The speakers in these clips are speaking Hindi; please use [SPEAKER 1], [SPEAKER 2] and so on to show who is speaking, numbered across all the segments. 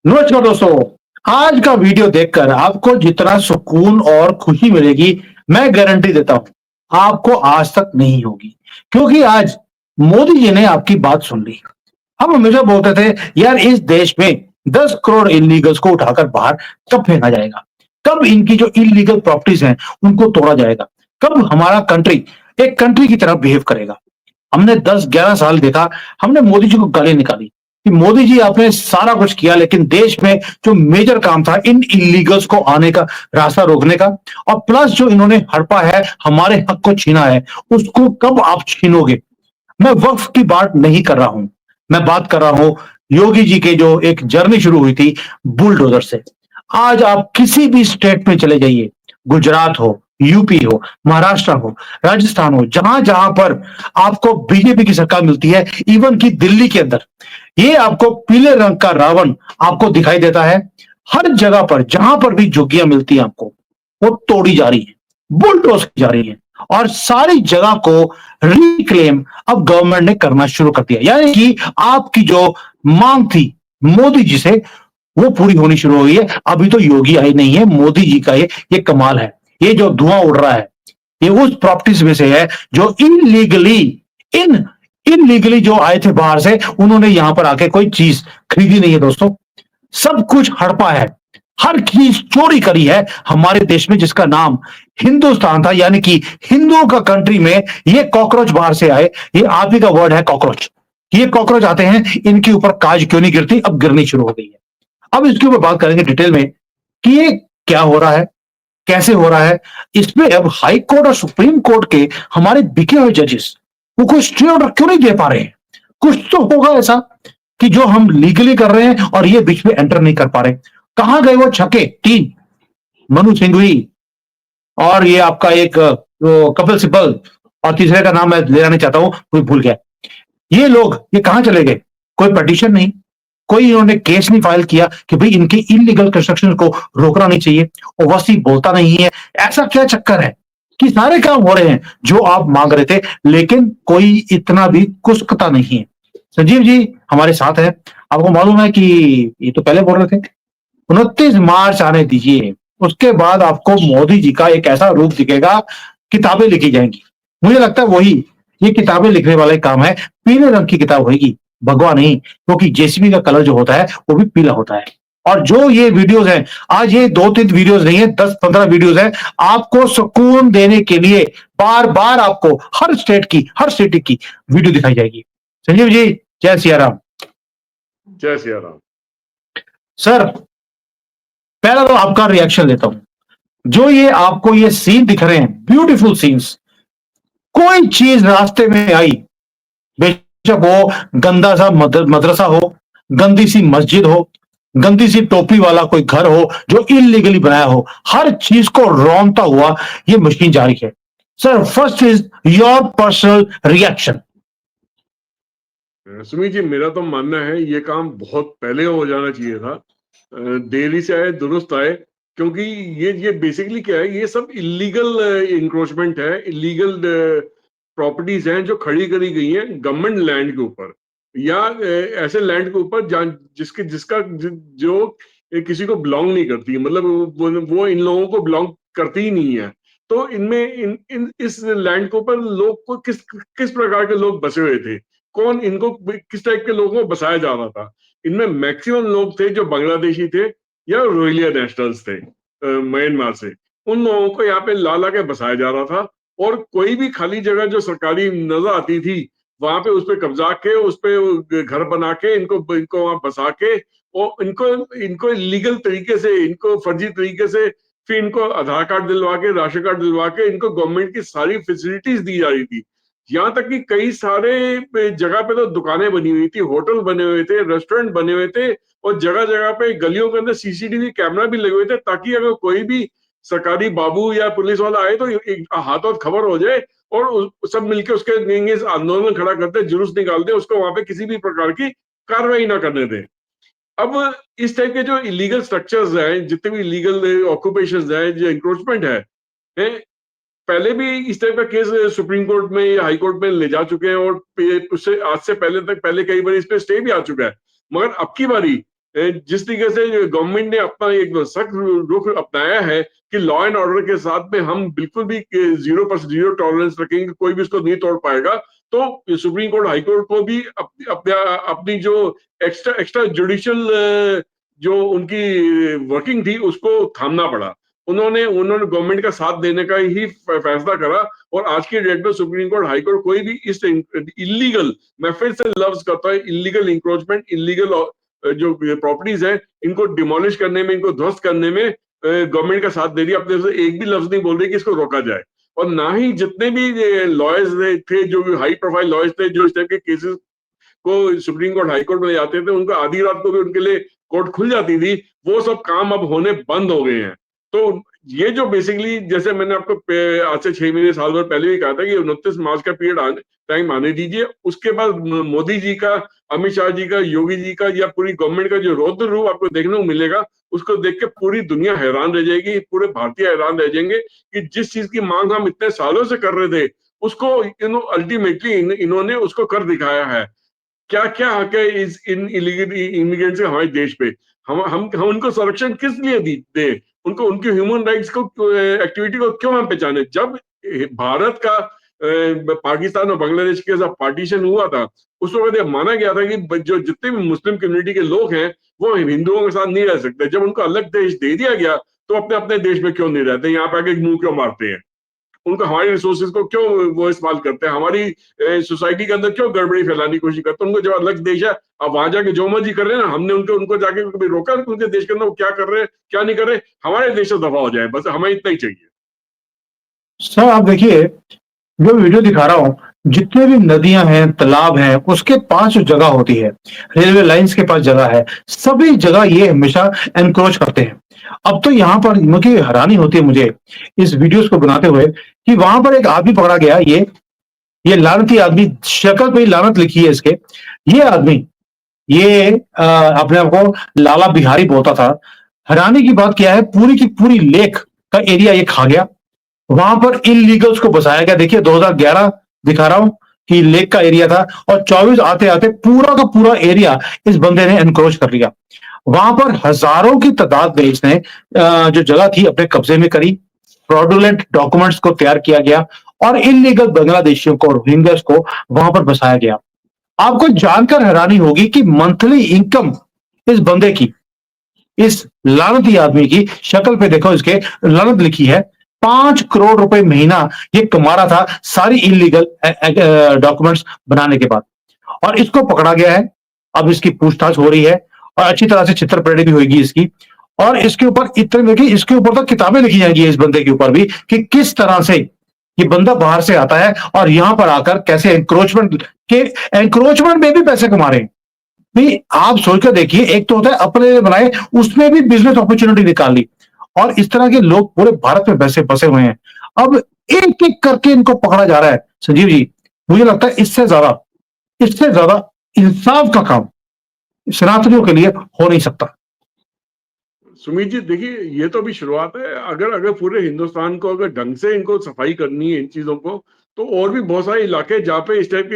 [SPEAKER 1] नमस्कार दोस्तों। आज का वीडियो देखकर आपको जितना सुकून और खुशी मिलेगी, मैं गारंटी देता हूं आपको आज तक नहीं होगी। क्योंकि आज मोदी जी ने आपकी बात सुन ली। हम हमेशा बोलते थे यार इस देश में 10 करोड़ इलीगल्स को उठाकर बाहर कब फेंका जाएगा, कब इनकी जो इलीगल प्रॉपर्टीज हैं उनको तोड़ा जाएगा, कब हमारा कंट्री एक कंट्री की तरह बिहेव करेगा। हमने 10-11 साल देखा, हमने मोदी जी को गाली निकाली कि मोदी जी आपने सारा कुछ किया, लेकिन देश में जो मेजर काम था इन इलीगल्स को आने का रास्ता रोकने का, और प्लस जो इन्होंने हड़पा है, हमारे हक को छीना है, उसको कब आप छीनोगे। मैं वक्फ की बात नहीं कर रहा हूं, मैं बात कर रहा हूं योगी जी के जो एक जर्नी शुरू हुई थी बुलडोजर से। आज आप किसी भी स्टेट में चले जाइए, गुजरात हो, यूपी हो, महाराष्ट्र हो, राजस्थान हो, जहां जहां पर आपको बीजेपी की सरकार मिलती है, इवन की दिल्ली के अंदर ये आपको पीले रंग का रावण आपको दिखाई देता है। हर जगह पर जहां पर भी झुग्गियां मिलती है आपको, वो तोड़ी जा रही है, बुलडोज की जा रही है, और सारी जगह को रिक्लेम अब गवर्नमेंट ने करना शुरू कर दिया। यानी कि आपकी जो मांग थी मोदी जी से, वो पूरी होनी शुरू हो गई है। अभी तो योगी आई नहीं है, मोदी जी का ये कमाल है। ये जो धुआं उड़ रहा है, ये उस प्रॉपर्टीज में से है जो इन इनलीगली जो आए थे बाहर से, उन्होंने यहां पर आके कोई चीज खरीदी नहीं है दोस्तों। सब कुछ हड़पा है, हर चीज चोरी करी है हमारे देश में, जिसका नाम हिंदुस्तान था। यानी कि हिंदुओं का कंट्री में ये कॉकरोच बाहर से आए, ये आप ही का वर्ड है कॉकरोच। ये कॉकरोच आते हैं, इनके ऊपर काज क्यों नहीं गिरती, अब गिरनी शुरू हो गई है। अब इसके ऊपर बात करेंगे डिटेल में कि ये क्या हो रहा है, कैसे हो रहा है। इसमें अब हाई कोर्ट और सुप्रीम कोर्ट के हमारे बिके हुए जजेस वो कोई स्टे ऑर्डर क्यों नहीं दे पा रहे हैं। कुछ तो होगा ऐसा कि जो हम लीगली कर रहे हैं और ये बीच में एंटर नहीं कर पा रहे। कहां गए वो छके तीन, मनु सिंघवी, और ये आपका एक वो कपिल सिब्बल, और तीसरे का नाम मैं लेना नहीं चाहता हूं, कोई भूल गया। ये लोग ये कहां चले गए। कोई पटिशन नहीं, कोई इन्होंने केस नहीं फाइल किया कि भाई इनके इलीगल कंस्ट्रक्शन को रोकना नहीं चाहिए। ओवैसी बोलता नहीं है। ऐसा क्या चक्कर है कि सारे काम हो रहे हैं जो आप मांग रहे थे, लेकिन कोई इतना भी कुसकता नहीं है। संजीव जी हमारे साथ है। आपको मालूम है कि ये तो पहले बोल रहे थे 29 मार्च आने दीजिए, उसके बाद आपको मोदी जी का एक ऐसा रूप दिखेगा, किताबें लिखी जाएंगी। मुझे लगता है वही ये किताबें लिखने वाला काम है। पीले रंग की किताब होगी, भगवा नहीं, क्योंकि जेसीबी का कलर जो होता है वो भी पीला होता है। और जो ये वीडियोस हैं, आज ये 2-3 वीडियोस नहीं है, 10-15 वीडियोस हैं, आपको सुकून देने के लिए बार बार आपको हर स्टेट की, हर सिटी की वीडियो दिखाई जाएगी। संजीव जी, जय सिया राम।
[SPEAKER 2] जय सिया राम।
[SPEAKER 1] सर, पहला तो आपका रिएक्शन लेता हूं। जो ये आपको ये सीन दिख रहे हैं, ब्यूटीफुल सीन्स, कोई चीज रास्ते में आई, बेशक वो गंदा सा मदरसा हो, गंदी सी मस्जिद हो, गंदी सी टोपी वाला कोई घर हो जो इलीगली बनाया हो, हर चीज को रौंदता हुआ ये मशीन जारी है। Sir, first is your personal reaction.
[SPEAKER 2] Sumit ji, मेरा तो मानना है ये काम बहुत पहले हो जाना चाहिए था। देरी से आए दुरुस्त आए, क्योंकि ये बेसिकली क्या है, ये सब इलीगल इंक्रोचमेंट है, इलीगल प्रॉपर्टीज हैं जो खड़ी करी गई हैं गवर्नमेंट लैंड के ऊपर, या ऐसे लैंड के ऊपर जिसके जिसका जो किसी को बिलोंग नहीं करती, मतलब वो इन लोगों को बिलोंग करती ही नहीं है। तो इनमें इस लैंड के ऊपर लोग को किस किस प्रकार के लोग बसे हुए थे, कौन इनको किस टाइप के लोगों को बसाया जा रहा था। इनमें मैक्सिमम लोग थे जो बांग्लादेशी थे या रोहिंग्या नेशनल्स थे, म्यांमार से। उन लोगों को यहाँ पे ला ला के बसाया जा रहा था, और कोई भी खाली जगह जो सरकारी नजर आती थी वहां पे उस पे कब्जा के, उस पे घर बना के, इनको इनको वहां बसा के, और इनको इनको लीगल तरीके से, इनको फर्जी तरीके से, फिर इनको आधार कार्ड दिलवा के, राशन कार्ड दिलवा के, इनको गवर्नमेंट की सारी फैसिलिटीज दी जा रही थी। यहाँ तक कि कई सारे जगह पे तो दुकानें बनी हुई थी, होटल बने हुए थे, रेस्टोरेंट बने हुए थे, और जगह जगह पे गलियों के अंदर सीसीटीवी कैमरा भी लगे हुए थे, ताकि अगर कोई भी सरकारी बाबू या पुलिस वाला आए तो हाथों खबर हो जाए, और सब मिलकर उसके आंदोलन खड़ा करते, जुलूस निकालते, उसको वहां पे किसी भी प्रकार की कार्रवाई ना करने दें। अब इस टाइप के जो इलीगल स्ट्रक्चर्स हैं, जितने भी इलीगल ऑक्यूपेशंस हैं, जो इंक्रोचमेंट है, पहले भी इस टाइप का केस सुप्रीम कोर्ट में या हाई कोर्ट में ले जा चुके हैं, और उससे आज से पहले कई बार इस पे स्टे भी आ चुका है। मगर अब की बारी जिस तरीके से गवर्नमेंट ने अपना एक सख्त रुख अपनाया है कि लॉ एंड ऑर्डर के साथ में हम बिल्कुल भी 0% टॉलरेंस रखेंगे, कोई भी इसको नहीं तोड़ पाएगा, तो सुप्रीम कोर्ट हाई कोर्ट को भी अपनी जो एक्स्ट्रा एक्स्ट्रा जुडिशियल जो उनकी वर्किंग थी उसको थामना पड़ा। उन्होंने उन्होंने गवर्नमेंट का साथ देने का ही फैसला करा, और आज की डेट में सुप्रीम कोर्ट हाई कोर्ट कोई भी इस इलीगल, मैं फिर से लफ्ज करता हूँ, इलीगल इंक्रोचमेंट, इलीगल जो प्रॉपर्टीज है, इनको डिमोलिश करने में, इनको ध्वस्त करने में गवर्नमेंट का साथ दे रही है, अपने से एक भी लफ्ज नहीं बोल रही कि इसको रोका जाए। और ना ही जितने भी लॉयर्स थे, जो हाई प्रोफाइल लॉयर्स थे, जो इस टाइप के केसेस को सुप्रीम कोर्ट हाई कोर्ट में ले जाते थे, उनको आधी रात को भी उनके लिए कोर्ट खुल जाती थी, वो सब काम अब होने बंद हो गए हैं। तो ये जो बेसिकली, जैसे मैंने आपको आज से 6 महीने साल भर पहले भी कहा था कि 29 मार्च का पीरियड टाइम आने दीजिए, उसके बाद मोदी जी का, अमित शाह जी का, योगी जी का या पूरी गवर्नमेंट का जो रौद्र रूप आपको देखने को मिलेगा, उसको देख के पूरी दुनिया हैरान रह जाएगी, पूरे भारतीय हैरान रह जाएंगे कि जिस चीज की मांग हम इतने सालों से कर रहे थे, उसको अल्टीमेटली इन्होंने उसको कर दिखाया है। क्या क्या हक है इस इन इलीगल इमिग्रेंट से हमारे देश पे? हम उनको संरक्षण किस लिए दे? उनको, उनकी ह्यूमन राइट्स को, एक्टिविटी को क्यों हम पहचाने? जब भारत का पाकिस्तान और बांग्लादेश के साथ पार्टीशन हुआ था, उस वक्त यह माना गया था कि जो जितने भी मुस्लिम कम्युनिटी के लोग हैं, वो हिंदुओं के साथ नहीं रह सकते। जब उनको अलग देश दे दिया गया, तो अपने अपने देश में क्यों नहीं रहते? यहाँ पे आके मुंह क्यों मारते हैं? उनको हमारी रिसोर्सेज को क्यों वो इस्तेमाल करते हैं? हमारी सोसाइटी के अंदर क्यों गड़बड़ी फैलाने की कोशिश करते हैं? उनको जब अलग देश है, अब वहां जाके जो मर्जी कर रहे हैं ना, हमने उनको उनको जाके कभी रोका उनके देश के अंदर वो क्या कर रहे हैं, क्या नहीं कर रहे? हमारे देश से दफा हो जाए, बस हमें इतना ही चाहिए।
[SPEAKER 1] सर आप देखिए, जो वीडियो दिखा रहा हूं, जितने भी नदियां हैं, तालाब हैं, उसके पास जो जगह होती है, रेलवे लाइंस के पास जगह है, सभी जगह ये हमेशा एनक्रोच करते हैं। अब तो यहाँ पर मुझे हैरानी होती है, मुझे इस वीडियोस को बनाते हुए, कि वहां पर एक आदमी पकड़ा गया, ये लानती आदमी, शक्ल पे ही लानत लिखी है इसके। ये आदमी, ये अपने आप को लाला बिहारी बोलता था। हैरानी की बात क्या है, पूरी की पूरी लेक का एरिया ये खा गया। वहां पर इलीगल्स को बसाया गया। देखिए 2011 दिखा रहा हूं कि लेक का एरिया था, और 24 आते आते पूरा का पूरा एरिया इस बंदे ने एनक्रोच कर लिया। वहां पर हजारों की तादाद में इसने जो जगह थी अपने कब्जे में करी, फ्रॉडुलेंट डॉक्यूमेंट्स को तैयार किया गया, और इलीगल बांग्लादेशियों को, रोहिंग्यास को वहां पर बसाया गया। आपको जानकर हैरानी होगी कि मंथली इनकम इस बंदे की, इस लानती आदमी की शक्ल पे देखो, इसके लानत लिखी है, 5 करोड़ रुपए महीना ये कमा रहा था सारी इलीगल डॉक्यूमेंट्स बनाने के बाद, और इसको पकड़ा गया है। अब इसकी पूछताछ हो रही है, और अच्छी तरह से चित्रपरेड भी होगी इसकी, और इसके ऊपर इतने, देखिए इसके ऊपर तो किताबें लिखी जाएंगी इस बंदे के ऊपर भी, कि किस तरह से ये बंदा बाहर से आता है और यहां पर आकर कैसे एंक्रोचमेंट में भी पैसे कमा रहे हैं। नहीं, आप सोचकर देखिए, एक तो होता है अपने लिए बनाए, उसमें भी बिजनेस अपॉर्चुनिटी निकाल ली, और इस तरह के लोग पूरे भारत में वैसे बसे हुए हैं। अब एक एक करके इनको पकड़ा जा रहा है। संजीव जी, मुझे लगता है इससे ज्यादा इंसाफ का काम सनातनियों के लिए हो नहीं सकता।
[SPEAKER 2] सुमित जी देखिए, ये तो अभी शुरुआत है। अगर अगर पूरे हिंदुस्तान को अगर ढंग से इनको सफाई करनी है इन चीजों को, तो और भी बहुत सारे इलाके जहाँ पे इस टाइप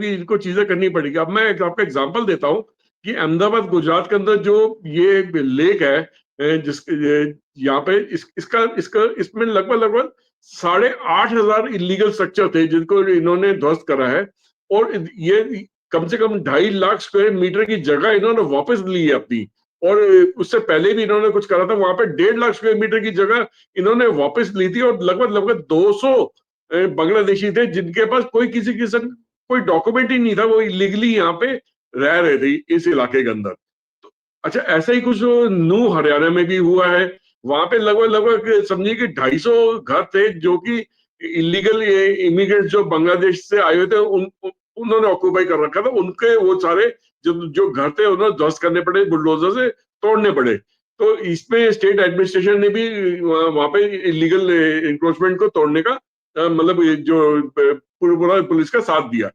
[SPEAKER 2] की इनको चीजें करनी पड़ेगी। अब मैं आपको एग्जांपल देता हूँ कि अहमदाबाद गुजरात के अंदर जो ये लेक है, यहाँ पे इसका इसका इसमें लगभग लगभग 8,500 इलीगल स्ट्रक्चर थे जिनको इन्होंने ध्वस्त करा है, और ये कम से कम 2.5 लाख स्क्वायर मीटर की जगह इन्होंने वापस ली है अपनी। और उससे पहले भी इन्होंने कुछ करा था, वहां पे 1.5 लाख स्क्वायर मीटर की जगह इन्होंने वापस ली थी, और लगभग लगभग 200 बांग्लादेशी थे जिनके पास कोई किसी किस्म कोई डॉक्यूमेंट ही नहीं था, वो इलीगली यहाँ पे रह रहे थे इस इलाके के अंदर। तो अच्छा, ऐसा ही कुछ नू हरियाणा में भी हुआ है। वहां पे लगभग लगभग समझिए कि 250 घर थे जो कि इलीगल इमिग्रेंट जो बांग्लादेश से आए हुए थे उन्होंने ऑक्यूपाई कर रखा था। उनके वो सारे जो जो घर थे उन्होंने ध्वस्त करने पड़े, बुलडोजर से तोड़ने पड़े। तो इसमें स्टेट एडमिनिस्ट्रेशन ने भी वहां पे इलीगल इंक्रोचमेंट को तोड़ने का मतलब जो पूरा पुलिस का साथ दिया।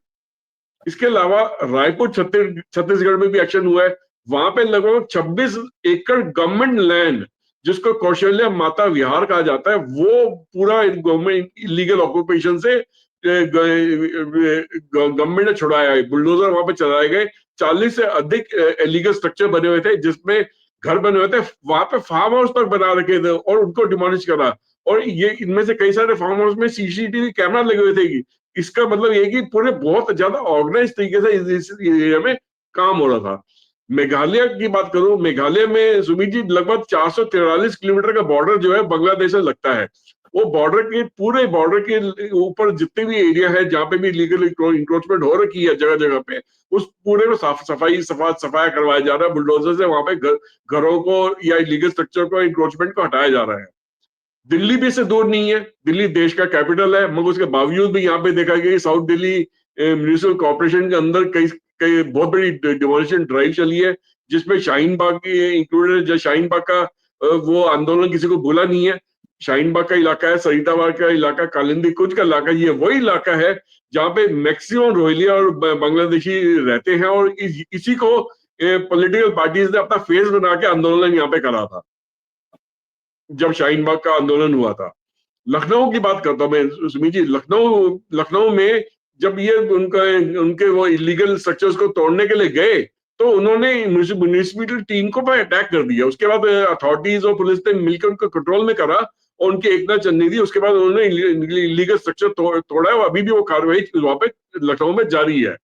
[SPEAKER 2] इसके अलावा रायपुर छत्तीसगढ़ में भी एक्शन हुआ है। वहां पे लगभग 26 एकड़ गवर्नमेंट लैंड, जिसको कौशल्या माता विहार कहा जाता है, वो पूरा गवर्नमेंट इलीगल ऑक्यूपेशन से गवर्नमेंट ने छुड़ाया है। बुलडोजर वहां पे चलाए गए, 40 से अधिक इलीगल स्ट्रक्चर बने हुए थे, जिसमें घर बने हुए थे, वहां पे फार्म हाउस तक बना रखे थे और उनको डिमोलिश करा। और ये इनमें से कई सारे फार्म हाउस में सीसीटीवी कैमरा लगे हुए थे। इसका मतलब ये कि पूरे बहुत ज्यादा ऑर्गेनाइज तरीके से इस एरिया में काम हो रहा था। मेघालय की बात करूं, मेघालय में सुमित जी लगभग 443 किलोमीटर का बॉर्डर जो है बांग्लादेश से लगता है। वो बॉर्डर के पूरे बॉर्डर के ऊपर जितने भी एरिया है जहां पे भी लीगल इंक्रोचमेंट हो रखी है जगह जगह पे, उस पूरे में सफाया करवाया जा रहा है बुलडोजर से। वहां पे घरों को या इलीगल स्ट्रक्चर को, इंक्रोचमेंट को हटाया जा रहा है। दिल्ली भी इससे दूर नहीं है। दिल्ली देश का कैपिटल है, मगर उसके बावजूद भी यहाँ पे देखा गया कि साउथ दिल्ली म्यूनिसिपल कॉर्पोरेशन के अंदर कई कई बहुत बड़ी डिमोलिशन ड्राइव चली है, जिसमें शाहीन बाग इंक्लूडेड। शाहीन बाग का वो आंदोलन किसी को भूला नहीं है। शाहीन बाग का इलाका है, सरिताबाद का इलाका, कालिंदी कुछ का इलाका, ये वही इलाका है जहाँ पे मैक्सिमम रोहिंग्या और बांग्लादेशी रहते हैं। और इसी को पॉलिटिकल पार्टीज ने अपना फेस बना के आंदोलन यहाँ पे करा था जब शाहीन बाग का आंदोलन हुआ था। लखनऊ की बात करता हूं मैं सुमित जी। लखनऊ में जब ये उनके वो इलीगल स्ट्रक्चर्स को तोड़ने के लिए गए, तो उन्होंने म्युनिसिपल टीम को अटैक कर दिया। उसके बाद अथॉरिटीज और पुलिस ने मिलकर उनको कंट्रोल में करा और उनकी एकता चलनी थी। उसके बाद उन्होंने इलीगल स्ट्रक्चर तोड़ा है। अभी भी वो कार्रवाई वहां पे लखनऊ में जारी है।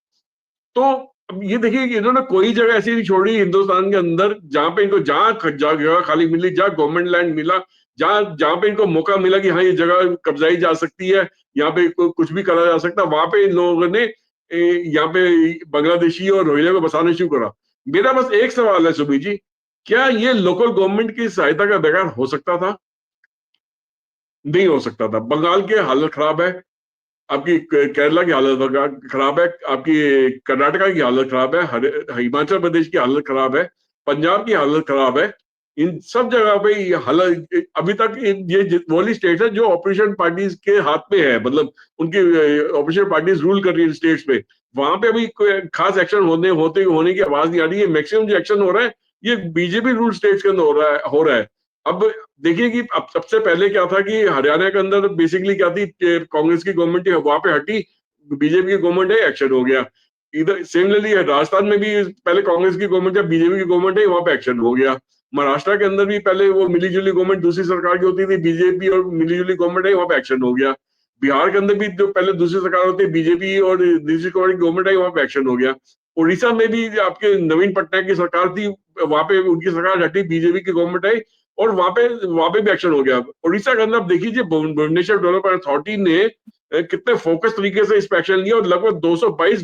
[SPEAKER 2] तो अब ये देखिए कि इन्होंने कोई जगह ऐसी नहीं छोड़ी हिंदुस्तान के अंदर जहां पे इनको जगह खाली मिली, जहां गवर्नमेंट लैंड मिला, जहां जहां पे इनको मौका मिला कि हाँ ये जगह कब्जाई जा सकती है, यहाँ पे कुछ भी करा जा सकता है, वहां पे इन लोगों ने यहाँ पे बांग्लादेशी और रोहिंग्या को बसाना शुरू करा। मेरा बस एक सवाल है सुबी जी, क्या ये लोकल गवर्नमेंट की सहायता का बगैर हो सकता था? नहीं हो सकता था। बंगाल की हालत खराब है, आपकी केरला की हालत खराब है, आपकी कर्नाटका की हालत खराब है, हिमाचल प्रदेश की हालत खराब है, पंजाब की हालत खराब है। इन सब जगह पे ये हालत अभी तक ये वही स्टेट है जो ऑपरेशन पार्टीज के हाथ में है, मतलब उनकी ऑपरेशन पार्टीज रूल कर रही है स्टेट्स पे। वहां पे अभी कोई खास एक्शन होने की आवाज नहीं आ रही है। मैक्सिमम जो एक्शन हो रहा है ये बीजेपी रूल स्टेट्स के अंदर हो रहा है। अब देखिए कि अब सबसे पहले क्या था कि हरियाणा के अंदर बेसिकली क्या थी, कांग्रेस की गवर्नमेंट वहां पे हटी, बीजेपी की गवर्नमेंट है, एक्शन हो गया। इधर सिमिलरली राजस्थान में भी पहले कांग्रेस की गवर्नमेंट है, बीजेपी की गवर्नमेंट है, वहां पे एक्शन हो गया। महाराष्ट्र के अंदर भी पहले वो मिलीजुली गवर्नमेंट दूसरी सरकार की होती थी, बीजेपी और मिलीजुली गवर्नमेंट है, वहां पे एक्शन हो गया। बिहार के अंदर भी जो पहले दूसरी सरकार होती है, बीजेपी और दूसरी गवर्नमेंट है, वहां पे एक्शन हो गया। उड़ीसा में भी आपके नवीन पटनायक की सरकार थी, वहां पे उनकी सरकार हटी, बीजेपी की गवर्नमेंट आई और वहां पे भी एक्शन हो गया। उड़ीसा के अंदर आप देखिए भुवनेश्वर डेवलपमेंट अथॉरिटी ने कितने फोकस तरीके से इस पे एक्शन लिया और लगभग 222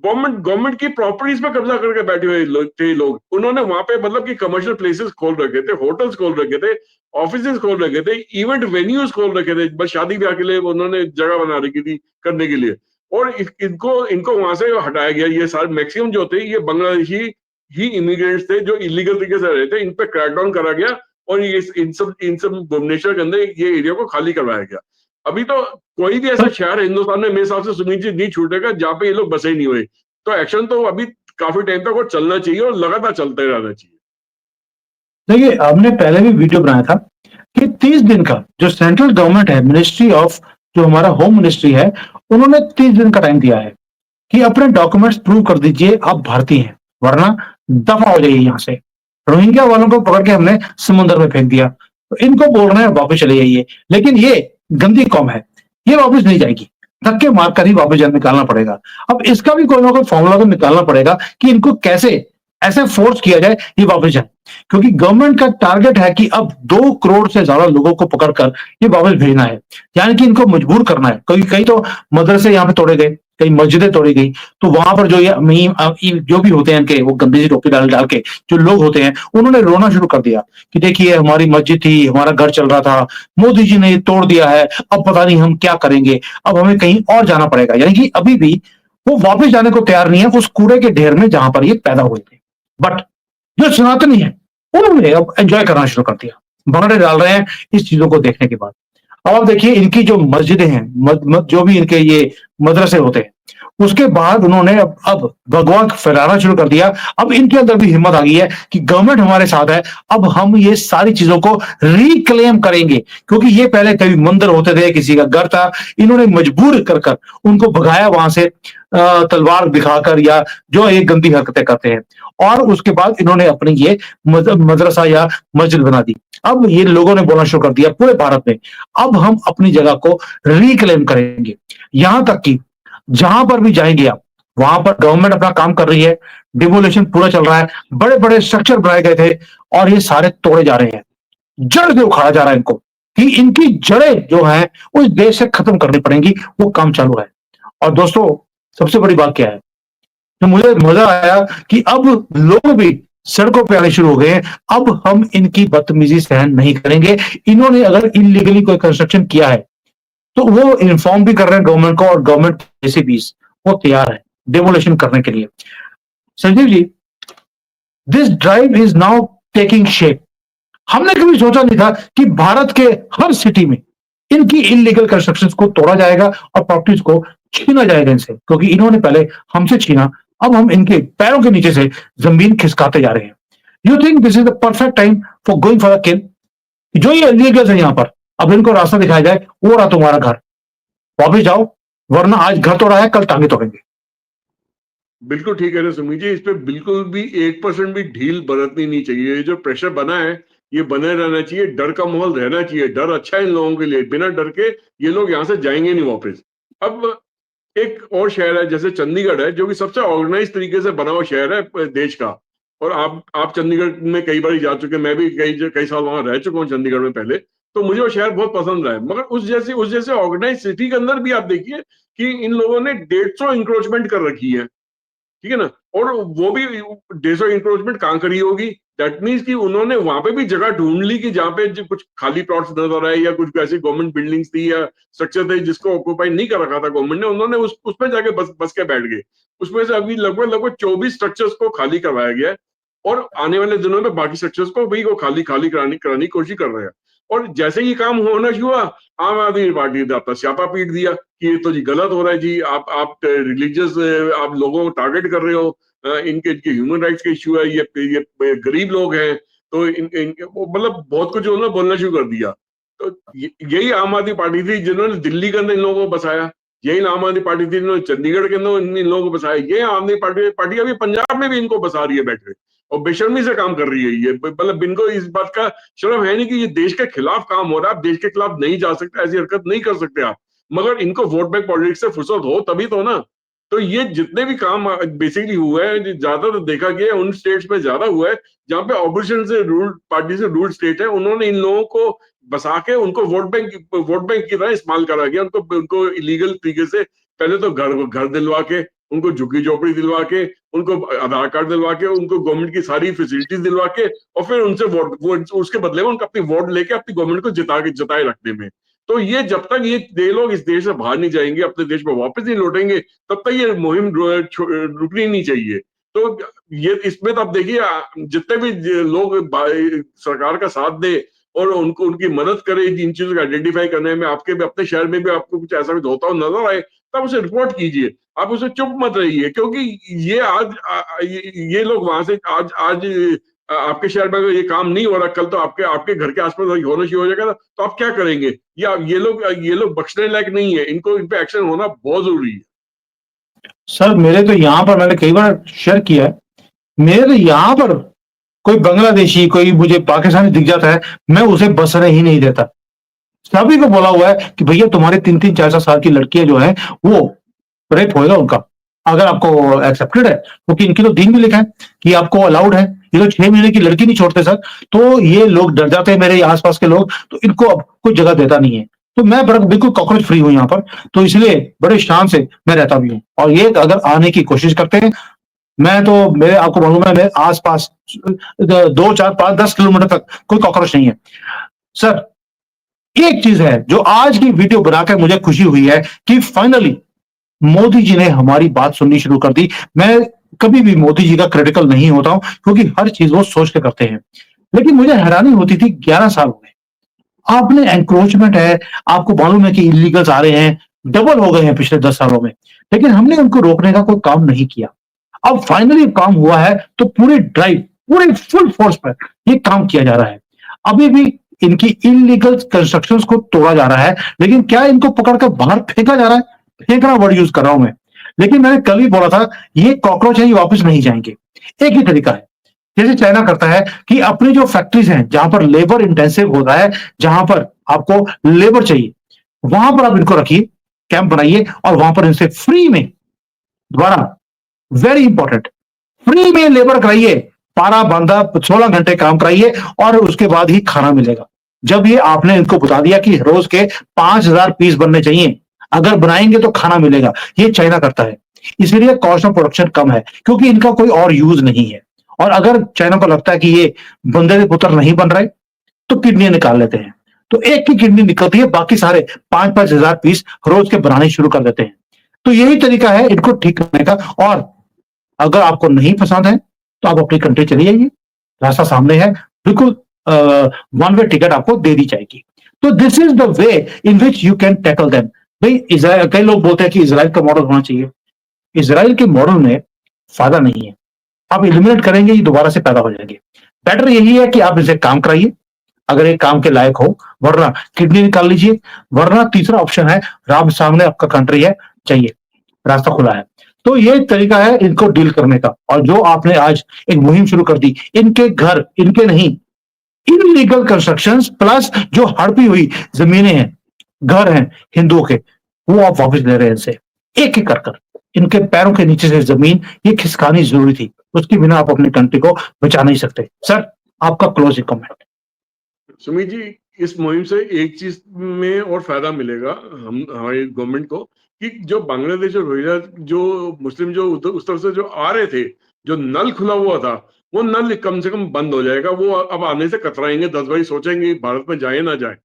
[SPEAKER 2] गवर्नमेंट की प्रॉपर्टीज पे कब्जा करके बैठे हुए थे लोग। उन्होंने वहां पे मतलब कि कमर्शियल प्लेसेस खोल रखे थे, होटल्स खोल रखे थे, ऑफिसेज खोल रखे थे, इवेंट वेन्यूज खोल रखे थे, बस शादी ब्याह के लिए उन्होंने जगह बना रखी थी करने के लिए। और इनको वहां से हटाया गया। ये सारे मैक्सिमम जो थे ये बांग्लादेशी ही इमिग्रेंट्स थे जो इलीगल तरीके से रहे थे। इन पे क्रैकडाउन करा गया और ये इन सब भुवनेश्वर के अंदर ये एरिया को खाली करवाया गया। अभी तो कोई भी ऐसा शहर हिंदुस्तान में मेरे हिसाब से सुमित जी नहीं छूटेगा जहां पे ये लोग बसे नहीं हुए। तो एक्शन तो अभी काफी टाइम तक और चलना चाहिए और लगातार चलते रहना चाहिए।
[SPEAKER 1] देखिए, हमने पहले भी वीडियो बनाया था कि 30 दिन का जो सेंट्रल गवर्नमेंट है, मिनिस्ट्री ऑफ जो हमारा होम मिनिस्ट्री है, उन्होंने 30 दिन का टाइम दिया है कि अपने डॉक्यूमेंट्स प्रूव कर दीजिए आप भारतीय हैं, वरना दफा हो जाइए यहाँ से। रोहिंग्या वालों को पकड़ के हमने समुद्र में फेंक दिया, तो इनको बोल रहे हैं वापस चले जाइए, लेकिन ये गंदी कौम है, ये वापस नहीं जाएगी, धक्के मारकर ही वापस निकालना पड़ेगा। अब इसका भी कोई ना कोई फॉर्मूला तो निकालना पड़ेगा कि इनको कैसे ऐसे फोर्स किया जाए ये वापस जाए, क्योंकि गवर्नमेंट का टारगेट है कि अब 2 करोड़ से ज्यादा लोगों को पकड़कर ये वापस भेजना है, यानी कि इनको मजबूर करना है। कई तो मदरसे यहाँ पे तोड़े गए, कई मस्जिदें तोड़ी गई, तो वहां पर जो ये जो भी होते हैं इनके वो गंदी सी टोपी डाल डाल के जो लोग होते हैं, उन्होंने रोना शुरू कर दिया कि देखिए हमारी मस्जिद थी, हमारा घर चल रहा था, मोदी जी ने ये तोड़ दिया है, अब पता नहीं हम क्या करेंगे, अब हमें कहीं और जाना पड़ेगा। यानी कि अभी भी वो वापस जाने को तैयार नहीं है उस कूड़े के ढेर में जहां पर ये पैदा हुए थे। बट जो सनातनी है उन्होंने अब एंजॉय करना शुरू कर दिया, भंगड़े डाल रहे हैं इस चीजों को देखने के बाद। अब आप देखिए इनकी जो मस्जिदें हैं, जो भी इनके ये मदरसे होते हैं, उसके बाद उन्होंने अब भगवा फहराना शुरू कर दिया। अब इनके अंदर भी हिम्मत आ गई है कि गवर्नमेंट हमारे साथ है, अब हम ये सारी चीजों को रिक्लेम करेंगे। क्योंकि ये पहले कभी मंदिर होते थे, किसी का घर था, इन्होंने मजबूर कर कर उनको भगाया वहां से, तलवार दिखाकर, या जो ये गंदी हरकतें करते हैं। और उसके बाद इन्होंने अपनी ये मदरसा या मस्जिद बना दी। अब ये लोगों ने बोलना शुरू कर दिया पूरे भारत में, अब हम अपनी जगह को रिक्लेम करेंगे। यहां तक कि जहां पर भी जाएंगे आप, वहां पर गवर्नमेंट अपना काम कर रही है, डिमोलेशन पूरा चल रहा है, बड़े बड़े स्ट्रक्चर बनाए गए थे और ये सारे तोड़े जा रहे हैं। जड़ से उखाड़ा जा रहा है इनको, कि इनकी जड़ें जो है उस देश से खत्म करनी पड़ेंगी, वो काम चालू है। और दोस्तों, सबसे बड़ी बात क्या है, तो मुझे मजा आया कि अब लोग भी सड़कों पे आने शुरू हो गए हैं। अब हम इनकी बदतमीजी सहन नहीं करेंगे। इन्होंने अगर इलीगली कोई कंस्ट्रक्शन किया है तो वो इन्फॉर्म भी कर रहे हैं गवर्नमेंट को, और गवर्नमेंट जैसे भी वो तैयार है डेमोलेशन करने के लिए। Sanjeev ji, this drive is now taking shape. हमने कभी सोचा नहीं था कि भारत के हर सिटी में इनकी इलीगल कंस्ट्रक्शंस को तोड़ा जाएगा और प्रॉपर्टीज को छीना जाएगा इनसे, क्योंकि इन्होंने पहले हमसे छीना, अब हम इनके पैरों के नीचे से जमीन खिसकाते जा रहे हैं। You think this is the perfect time for going for a kill? जो ये इलीगल है यहां पर, अब इनको रास्ता दिखाया जाए, वो रहा तुम्हारा घर, वापिस जाओ, वरना आज घर तोड़ा है, कल टांगे तोड़ेंगे।
[SPEAKER 2] बिल्कुल ठीक है ना सुमीत जी, इस पे बिल्कुल भी 1% भी ढील बरतनी नहीं चाहिए। ये जो प्रेशर बना है ये बने रहना चाहिए, डर का माहौल रहना चाहिए। डर अच्छा है इन लोगों के लिए, बिना डर के ये लोग यहाँ से जाएंगे नहीं वापस। अब एक और शहर है जैसे चंडीगढ़ है, जो कि सबसे ऑर्गेनाइज तरीके से बना हुआ शहर है देश का। और आप चंडीगढ़ में कई बार जा चुके हैं, मैं भी कई साल वहां रह चुका हूँ चंडीगढ़ में पहले, तो मुझे वो शहर बहुत पसंद रहा है। मगर उस जैसे ऑर्गेनाइज सिटी के अंदर भी आप देखिए कि इन लोगों ने 150 इंक्रोचमेंट कर रखी है, ठीक है ना। और वो भी 150 इंक्रोचमेंट कहां करी होगी? दैट मीन्स कि उन्होंने वहां पे भी जगह ढूंढ ली कि जहां पे कुछ खाली प्लॉट्स नजर आए या कुछ ऐसी गवर्नमेंट बिल्डिंग्स थी या स्ट्रक्चर थे जिसको ऑक्यूपाई नहीं कर रखा था गवर्नमेंट ने, उन्होंने उसमें जाके बस के बैठ गए। उसमें से अभी लगभग लगभग 24 स्ट्रक्चर्स को खाली करवाया गया है, और आने वाले दिनों में बाकी स्ट्रक्चर्स को भी वो खाली खाली कराने की कोशिश कर रहे हैं। और जैसे ही काम होना शुरू हुआ, आम आदमी पार्टी ने अपना स्यापा पीट दिया कि ये तो जी गलत हो रहा है जी, आप रिलीजियस आप लोगों को टारगेट कर रहे हो, इनके इनके ह्यूमन राइट्स का इश्यू है, ये गरीब लोग हैं, तो मतलब बहुत कुछ उन्होंने बोलना शुरू कर दिया। तो यही आम आदमी पार्टी थी जिन्होंने दिल्ली के अंदर इन लोगों को बसाया, यही आम आदमी पार्टी थी जिन्होंने चंडीगढ़ के अंदर इन लोगों को बसाया, ये आम आदमी पार्टी अभी पंजाब में भी इनको बसा रही है बैठे, और बेशर्मी से काम कर रही है ये। मतलब इनको इस बात का शर्म है नहीं कि ये देश के खिलाफ काम हो रहा है। आप देश के खिलाफ नहीं जा सकते, ऐसी हरकत नहीं कर सकते आप, मगर इनको वोट बैंक पॉलिटिक्स से फुर्सत हो तभी तो ना। तो ये जितने भी काम बेसिकली हुए हैं, ज्यादातर देखा गया है उन स्टेट्स में ज्यादा हुआ है जहां पे ऑपोजिशन से रूल पार्टी से रूल स्टेट है, उन्होंने इन लोगों को बसा के उनको वोट बैंक की तरह इस्तेमाल करा गया। उनको इलीगल तरीके से पहले तो घर दिलवा के, उनको झुग्गी झोपड़ी दिलवा के, उनको आधार कार्ड दिलवा के, उनको गवर्नमेंट की सारी फैसिलिटीज दिलवा के, और फिर उनसे वोट उसके बदले में उनको अपनी वोट लेके अपनी गवर्नमेंट को जताए रखने में। तो ये जब तक ये लोग इस देश से बाहर नहीं जाएंगे, अपने देश में वापस नहीं लौटेंगे, तब तक ये मुहिम रुकनी नहीं चाहिए। तो ये इसमें तो आप देखिए जितने भी लोग सरकार का साथ दे और उनको उनकी मदद करे इन चीजों को आइडेंटिफाई करने में, आपके भी अपने शहर में भी आपको कुछ ऐसा कुछ होता हो नजर आए, तब उसे रिपोर्ट कीजिए, आप उसे चुप मत रहिए। क्योंकि ये ये लोग वहां से आज आपके शहर में अगर ये काम नहीं हो रहा, कल तो आपके आपके घर के आसपास होना शुरू हो जाएगा, तो आप क्या करेंगे? या ये लोग बख्शने लायक नहीं है, इनको इन पे एक्शन होना बहुत जरूरी है।
[SPEAKER 1] सर, मेरे तो यहाँ पर मैंने कई बार शेयर किया है, मेरे तो यहाँ पर कोई बांग्लादेशी, कोई मुझे पाकिस्तानी दिख जाता है, मैं उसे बसने ही नहीं देता। सभी को बोला हुआ है कि भैया तुम्हारे 3-3, 4-4 साल की लड़कियां जो हैं वो रेप होएगा उनका, अगर आपको एक्सेप्टेड है, क्योंकि इनकी तो दीन भी लिखा है कि आपको अलाउड है। ये तो 6 महीने की लड़की नहीं छोड़ते सर, तो ये लोग डर जाते हैं, मेरे आसपास के लोग, तो इनको अब कोई जगह देता नहीं है। तो मैं बिल्कुल कॉकरोच फ्री हूं यहाँ पर, तो इसलिए बड़े शान से मैं रहता भी हूँ। और ये अगर आने की कोशिश करते हैं, मैं तो मेरे आपको मालूम है मेरे आसपास 2, 4, 5, 10 किलोमीटर तक कोई कॉकरोच नहीं है। सर, एक चीज है जो आज की वीडियो बनाकर मुझे खुशी हुई है कि फाइनली मोदी जी ने हमारी बात सुननी शुरू कर दी। मैं कभी भी मोदी जी का क्रिटिकल नहीं होता हूं, क्योंकि हर चीज वो सोच के करते हैं, लेकिन मुझे हैरानी होती थी 11 साल हो गए, आपने एंक्रोचमेंट है, आपको मालूम है कि इलीगल्स आ रहे हैं, डबल हो गए हैं पिछले 10 सालों में, लेकिन हमने उनको रोकने का कोई काम नहीं किया। अब फाइनली काम हुआ है तो पूरी ड्राइव, पूरे फुल फोर्स पर ये काम किया जा रहा है। अभी भी इनकी इल्लीगल कंस्ट्रक्शंस को तोड़ा जा रहा है, लेकिन क्या इनको पकड़कर बाहर फेंका जा रहा है? फेंकना वर्ड यूज कर रहा हूं मैं, लेकिन मैंने कल ही बोला था ये कॉकरोच है, ये वापस नहीं जाएंगे। एक ही तरीका है, जैसे चाइना करता है कि अपनी जो फैक्ट्रीज हैं जहां पर लेबर इंटेंसिव होता है, जहां पर आपको लेबर चाहिए, वहां पर आप इनको रखिए, कैंप बनाइए और वहां पर इनसे फ्री में, दोबारा वेरी इंपॉर्टेंट, फ्री में लेबर कराइए, पारा बांधा 16 घंटे काम कराइए और उसके बाद ही खाना मिलेगा। जब ये आपने इनको बता दिया कि रोज के 5,000 पीस बनने चाहिए, अगर बनाएंगे तो खाना मिलेगा, ये चाइना करता है। इसीलिए कॉस्ट ऑफ प्रोडक्शन कम है, क्योंकि इनका कोई और यूज नहीं है। और अगर चाइना को लगता है कि ये बंदे के पुत्र नहीं बन रहे, तो किडनी निकाल लेते हैं। तो एक की किडनी निकलती है, बाकी सारे 5-5 हजार पीस रोज के बनाने शुरू कर देते हैं। तो यही तरीका है इनको ठीक करने का। और अगर आपको नहीं पसंद है तो आप अपनी कंट्री चली जाइए, रास्ता सामने है, बिल्कुल वन वे टिकट आपको दे दी जाएगी। तो this is the way in which you can tackle them. भाई इजराइल, कई लोग बोलते हैं कि इजराइल का मॉडल होना चाहिए। इजराइल के मॉडल में फायदा नहीं है, आप एलिमिनेट करेंगे ये दोबारा से पैदा हो जाएंगे। बेटर यही है कि आप इसे काम कराइए अगर ये काम के लायक हो, वरना किडनी निकाल लीजिए, वरना तीसरा ऑप्शन है राम सामने आपका कंट्री है, चाहिए, रास्ता खुला है। तो ये तरीका है इनको डील करने का। और जो आपने आज एक मुहिम शुरू कर दी, इनके घर, इनके नहीं, इनलीगल कंस्ट्रक्शंस प्लस जो हड़पी हुई जमीनें हैं, घर हैं हिंदुओं के, वो आप वापस ले रहे हैं इनसे, एक एक कर इनके पैरों के नीचे से जमीन ये खिसकानी जरूरी थी, उसके बिना आप अपनी कंट्री को बचा नहीं सकते। सर, आपका क्लोजिंग कमेंट।
[SPEAKER 2] सुमित जी, इस मुहिम से एक चीज में और फायदा मिलेगा हम हमारी गवर्नमेंट को, कि जो बांग्लादेश और रोहिंग्या जो मुस्लिम जो उस तरफ से जो आ रहे थे, जो नल खुला हुआ था, वो नल कम से कम बंद हो जाएगा। वो अब आने से कतराएंगे, 10 बारी सोचेंगे भारत में जाए ना जाए।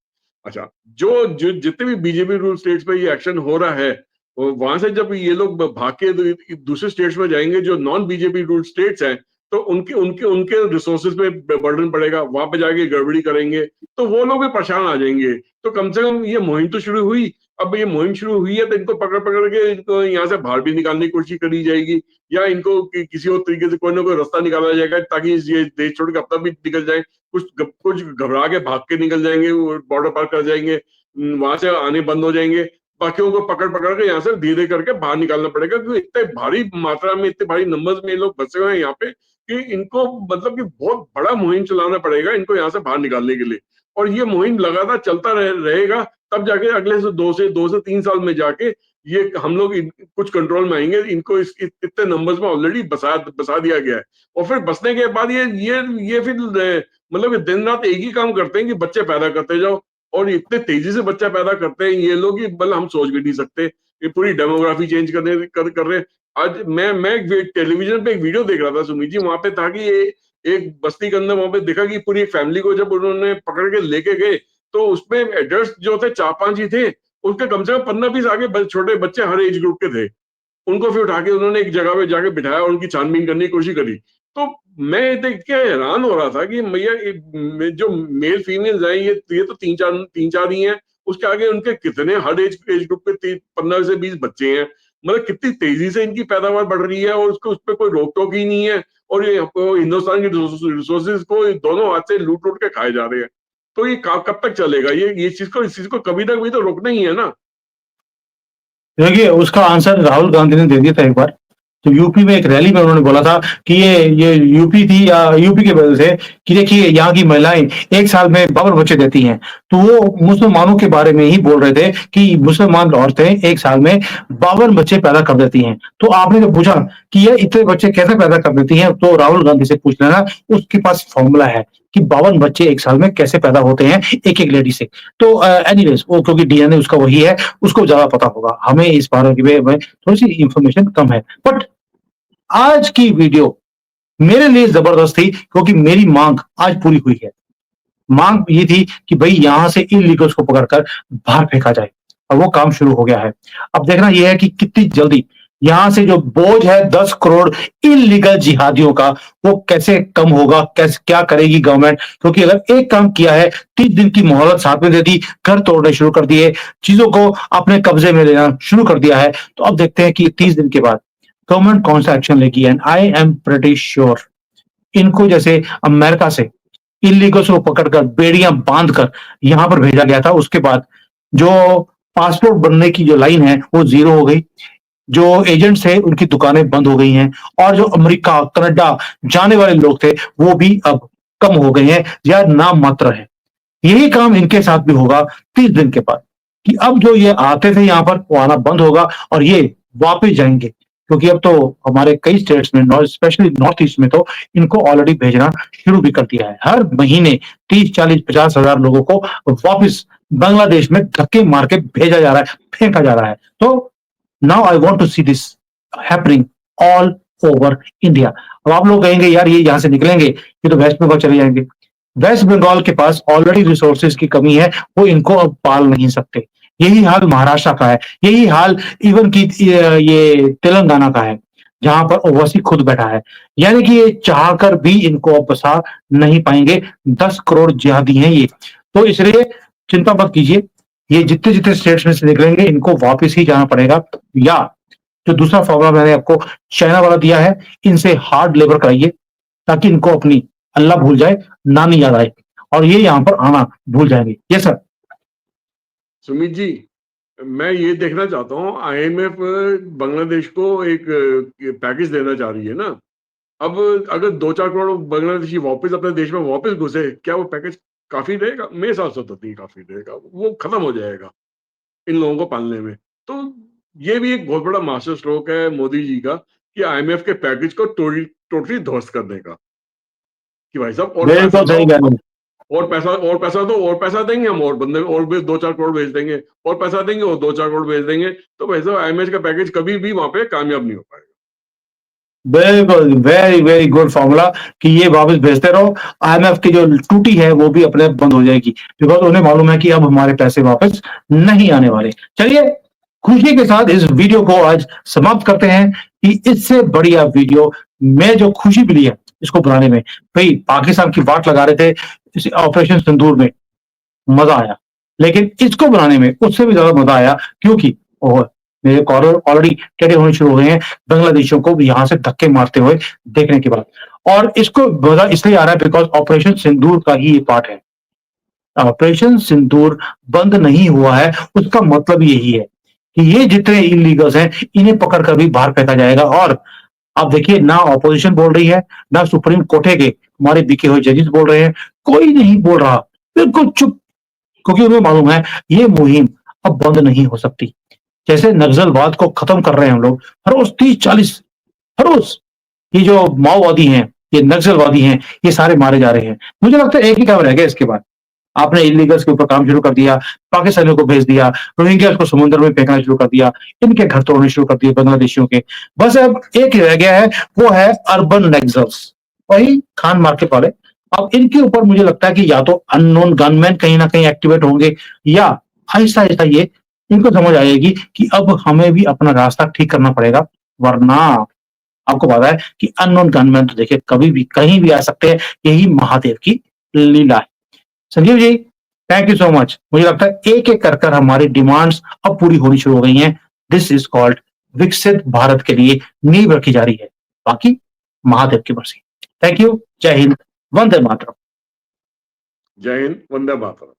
[SPEAKER 2] अच्छा, जो जितने भी बीजेपी रूल स्टेट्स पे ये एक्शन हो रहा है, वहां से जब ये लोग भाग के दूसरे स्टेट्स में जाएंगे जो नॉन बीजेपी रूल स्टेट्स हैं, तो उनके उनके उनके रिसोर्सेज पे बर्डन पड़ेगा, वहां पे जाके गड़बड़ी करेंगे तो वो लोग भी परेशान आ जाएंगे। तो कम से कम ये मुहिम तो शुरू हुई, अब ये मुहिम शुरू हुई है तो इनको पकड़ पकड़ के इनको यहाँ से बाहर भी निकालने की कोशिश करी जाएगी, या इनको किसी और तरीके से कोई ना कोई रास्ता निकाला जाएगा ताकि ये देश छोड़ के अपना भी निकल जाए। कुछ घबरा के भाग के निकल जाएंगे, बॉर्डर पार कर जाएंगे, वहां से आने बंद हो जाएंगे। बाकियों को पकड़ पकड़ के यहाँ से धीरे करके बाहर निकालना पड़ेगा, क्योंकि इतने भारी मात्रा में, इतने भारी नंबर्स में ये लोग बसे हुए हैं यहाँ पे कि इनको मतलब कि बहुत बड़ा मुहिम चलाना पड़ेगा इनको यहाँ से बाहर निकालने के लिए। और ये मुहिम लगातार चलता रहेगा, तब जाके अगले से 2 से 3 साल में जाके ये हम लोग कुछ कंट्रोल में आएंगे। इनको इतने नंबर्स में ऑलरेडी बसा दिया गया है। और फिर बसने के बाद ये फिर मतलब दिन रात एक ही काम करते हैं कि बच्चे पैदा करते जाओ, और इतने तेजी से बच्चा पैदा करते हैं ये लोग, मतलब हम सोच भी नहीं सकते। ये पूरी डेमोग्राफी चेंज कर रहे हैं। आज मैं टेलीविजन पे एक वीडियो देख रहा था सुमित जी, वहां पे था कि ये एक बस्ती के अंदर वहां पे देखा कि पूरी एक फैमिली को जब उन्होंने पकड़ के लेके गए, तो उसमें एडल्ट जो थे 4-5 ही थे, उनके कम से कम 15-20 आगे छोटे बच्चे हर एज ग्रुप के थे। उनको फिर उठा के उन्होंने एक जगह पे जाके बिठाया और उनकी छानबीन करने की कोशिश करी। तो मैं देख के हैरान हो रहा था कि भैया जो मेल फीमेल्स हैं ये तो तीन चार ही हैं, उसके आगे उनके कितने हर एज ग्रुप के 15 से 20 बच्चे हैं। मतलब कितनी तेजी से इनकी पैदावार बढ़ रही है और उसको उस पर कोई रोक टोक ही नहीं है। और ये हिंदुस्तान के रिसोर्सेज को दोनों हाथ से लूट लूट के खाए जा रहे हैं। तो ये कब तक चलेगा? ये इस चीज को कभी ना कभी तो रोकना ही है ना।
[SPEAKER 1] देखिए, उसका आंसर राहुल गांधी ने दे दिया था एक बार। तो यूपी में एक रैली में उन्होंने बोला था कि ये यूपी थी, या यूपी की वजह से, कि देखिए यहाँ की महिलाएं एक साल में 52 बच्चे देती हैं। तो वो मुसलमानों के बारे में ही बोल रहे थे कि मुसलमान औरतें एक साल में 52 बच्चे पैदा कर देती हैं। तो आपने जो पूछा कि ये इतने बच्चे कैसे पैदा कर देती हैं, तो राहुल गांधी से पूछ लेना, उसके पास फॉर्मूला है कि 52 बच्चे एक साल में कैसे पैदा होते हैं एक एक लेडी से। तो एनीवेज, वो क्योंकि डीएनए उसका वही है, उसको ज्यादा पता होगा, हमें इस बारे में थोड़ी सी इंफॉर्मेशन कम है। बट आज की वीडियो मेरे लिए जबरदस्त थी, क्योंकि मेरी मांग आज पूरी हुई है। मांग ये थी कि भाई यहां से इलीगल्स को पकड़कर बाहर फेंका जाए, और वो काम शुरू हो गया है। अब देखना यह है कि कितनी जल्दी यहां से जो बोझ है 10 करोड़ इलीगल जिहादियों का, वो कैसे कम होगा, कैसे क्या करेगी गवर्नमेंट? क्योंकि अगर एक काम किया है, 30 दिन की मोहलत साथ में दे दी, घर तोड़ने शुरू कर दिए, चीजों को अपने कब्जे में लेना शुरू कर दिया है, तो अब देखते हैं कि 30 दिन के बाद गवर्नमेंट कौन सा एक्शन लेगी। And I am pretty sure इनको जैसे अमेरिका से इलीगल्स को पकड़कर बेड़ियां बांधकर यहां पर भेजा गया था, उसके बाद जो पासपोर्ट बनने की जो लाइन है वो जीरो हो गई, जो एजेंट्स थे उनकी दुकानें बंद हो गई हैं, और जो अमेरिका कनाडा जाने वाले लोग थे वो भी अब कम हो गए हैं या नाम मात्र है। यही काम इनके साथ भी होगा 30 दिन के बाद, कि अब जो ये आते थे यहाँ पर वो आना बंद होगा और ये वापस जाएंगे, क्योंकि अब तो हमारे कई स्टेट्स में, नॉर्थ स्पेशली नॉर्थ ईस्ट में तो इनको ऑलरेडी भेजना शुरू भी कर दिया है। हर महीने 30 40 50 हजार लोगों को वापस बांग्लादेश में धक्के मार के भेजा जा रहा है, फेंका जा रहा है। तो now I want to see this happening all over India. अब आप लोग कहेंगे यार ये यहां से निकलेंगे, ये तो वेस्ट बंगाल चले जाएंगे। वेस्ट बंगाल के पास ऑलरेडी रिसोर्सेज की कमी है, वो इनको अब पाल नहीं सकते। यही हाल महाराष्ट्र का है, यही हाल इवन की ये तेलंगाना का है, जहां पर ओवैसी खुद बैठा है। यानी कि ये चाहकर भी इनको अब बसा नहीं पाएंगे। 10 करोड़ जिहादी हैं ये, तो इसलिए चिंता मत कीजिए, ये जितने जितने स्टेट्स में से निकलेंगे इनको वापस ही जाना पड़ेगा, या जो दूसरा फॉर्मूला मैंने आपको चाइना वाला दिया है, इनसे हार्ड लेबर कराइए ताकि इनको अपनी अल्लाह भूल जाए, नानी याद आए, और ये यहाँ पर आना भूल जाएंगे। ये सर।
[SPEAKER 2] सुमित जी, मैं ये देखना चाहता हूँ, आईएमएफ बांग्लादेश को एक पैकेज देना चाह रही है ना। अब अगर 2-4 करोड़ बांग्लादेशी वापस अपने देश में वापस घुसे, क्या वो पैकेज काफी रहेगा? मेरे हिसाब से तो नहीं काफी रहेगा, वो खत्म हो जाएगा इन लोगों को पालने में। तो ये भी एक बहुत बड़ा मास्टर स्ट्रोक है मोदी जी का, कि आईएमएफ के पैकेज को टोटली ध्वस्त करने का, कि भाई साहब और पैसा
[SPEAKER 1] बिल्कुल
[SPEAKER 2] दो,
[SPEAKER 1] सही कह रहे हैं।
[SPEAKER 2] और पैसा देंगे हम, और बंदे और भी 2-4 करोड़ भेज देंगे, और पैसा देंगे और 2-4 करोड़ भेज देंगे। तो भाई साहब आईएमएफ का पैकेज कभी भी वहां पे कामयाब नहीं हो पाएगा।
[SPEAKER 1] बिल्कुल, वेरी वेरी गुड फॉर्मूला, कि ये वापस भेजते रहो, आईएमएफ की जो टूटी है वो भी अपने आप बंद हो जाएगी, बिकॉज उन्हें मालूम है कि अब हमारे पैसे वापस नहीं आने वाले। चलिए, खुशी के साथ इस वीडियो को आज समाप्त करते हैं, कि इससे बढ़िया वीडियो में जो खुशी मिली है इसको बनाने में, भाई पाकिस्तान की वाट लगा रहे थे इस ऑपरेशन सिंदूर में, मजा आया, लेकिन इसको बनाने में उससे भी ज्यादा मजा आया, क्योंकि मेरे कॉलर ऑलरेडी टेढ़े होने शुरू हो गए हैं बांग्लादेशियों को यहां से धक्के मारते हुए देखने के बाद। और इसको मजा इसलिए आ रहा है बिकॉज ऑपरेशन सिंदूर का ही ये पार्ट है। ऑपरेशन सिंदूर बंद नहीं हुआ है, उसका मतलब यही है कि ये जितने इलीगल्स हैं इन्हें पकड़ कर भी बाहर फेंका जाएगा। और आप देखिए, ना ऑपोजिशन बोल रही है, ना सुप्रीम कोर्ट के हमारे बिके हुए जजेस बोल रहे हैं, कोई नहीं बोल रहा, बिल्कुल चुप, क्योंकि उन्हें मालूम है ये मुहिम अब बंद नहीं हो सकती। जैसे नक्सलवाद को खत्म कर रहे हैं हम लोग, हर रोज 30-40, हर रोज ये जो माओवादी हैं, ये नक्सलवादी हैं, ये सारे मारे जा रहे हैं। मुझे लगता है एक ही काम रह गया इसके बाद, आपने इलीगल्स के ऊपर काम शुरू कर दिया, पाकिस्तानियों को भेज दिया, रोहिंग्यास को समुद्र में फेंकना शुरू कर दिया, इनके घर तोड़ने शुरू कर दिए बांग्लादेशियों के। बस अब एक ही रह गया है, वो है अर्बन नक्सल्स, वही खान मार्केट वाले। अब इनके ऊपर मुझे लगता है कि या तो अननोन गनमैन कहीं ना कहीं एक्टिवेट होंगे, या आहिस्ता आहिस्ता ये इनको समझ आएगी कि अब हमें भी अपना रास्ता ठीक करना पड़ेगा, वरना आपको पता है कि अननोन गनमैन तो देखिए कभी भी कहीं भी आ सकते हैं, यही महादेव की लीला है। Sanjeev ji, thank you so much. मुझे लगता है एक एक कर हमारी डिमांड्स अब पूरी होनी शुरू हो गई हैं। दिस इज कॉल्ड विकसित भारत के लिए नींव रखी जा रही है, बाकी महादेव की मर्जी। थैंक यू, जय हिंद, वंदे मातरम।
[SPEAKER 2] जय हिंद, वंदे मातरम।